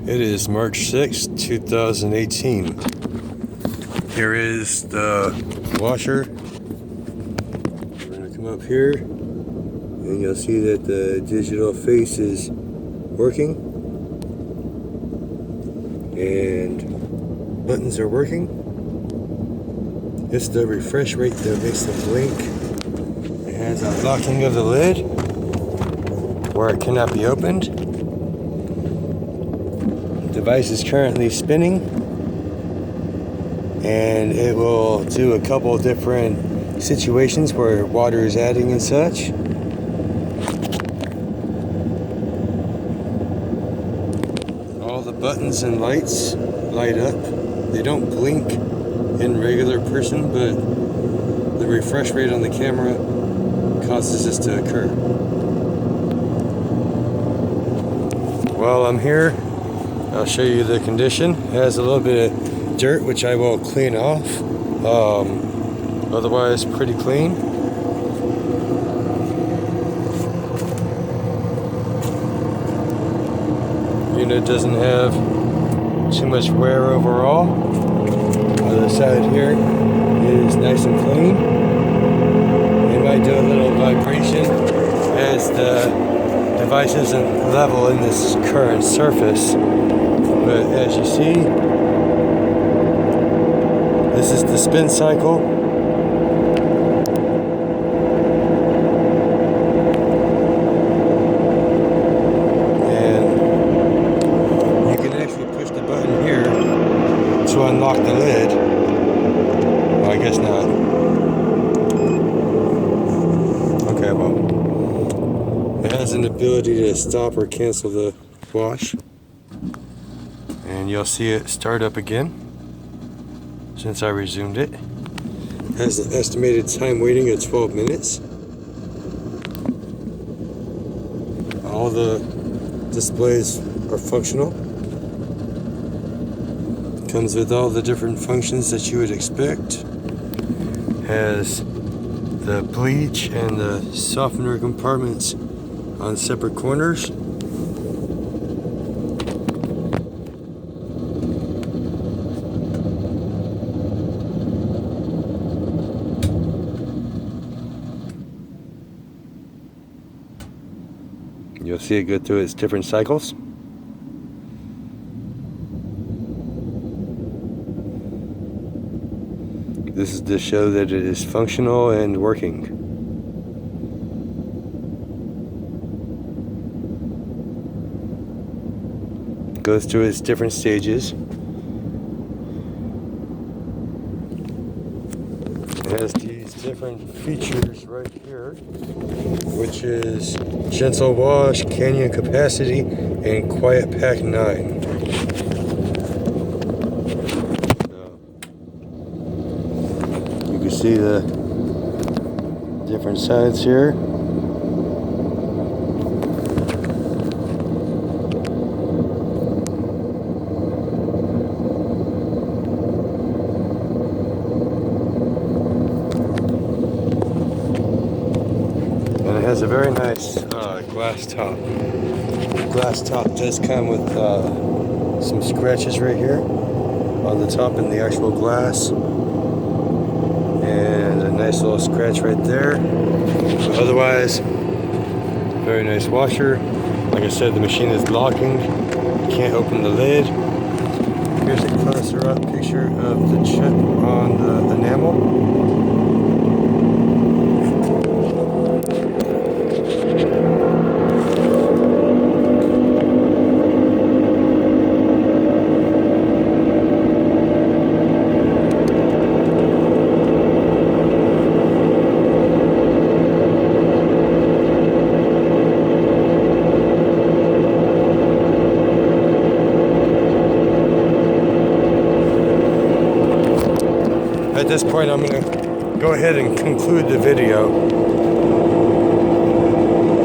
It is March 6th, 2018. Here is the washer. We're going to come up here and you'll see that the digital face is working and buttons are working. It's the refresh rate that makes them blink. It has a locking of the lid where it cannot be opened. The device is currently spinning and it will do a couple different situations where water is adding and such. All the buttons and lights light up. They don't blink in regular person, but the refresh rate on the camera causes this to occur. While I'm here, I'll show you the condition. It has a little bit of dirt, which I will clean off. Otherwise, pretty clean. Unit doesn't have too much wear overall. The other side here is nice and clean. It might do a little vibration as the device isn't level in this current surface. But as you see, this is the spin cycle. And you can actually push the button here to unlock the lid. Well, I guess not. Okay, well, it has an ability to stop or cancel the wash. And you'll see it start up again since I resumed it. It has an estimated time waiting of 12 minutes. All the displays are functional. Comes with all the different functions that you would expect. Has the bleach and the softener compartments on separate corners. You'll see it go through its different cycles. This is to show that it is functional and working. It goes through its different stages. It has these different features right here, which is gentle wash, canyon capacity, and quiet pack 9. You can see the different sides here. It has a very nice glass top. The glass top does come with some scratches right here on the top in the actual glass, and a nice little scratch right there. But otherwise, very nice washer. Like I said, the machine is locking. You can't open the lid. Here's a closer up picture of the chip on the enamel. At this point, I'm going to go ahead and conclude the video.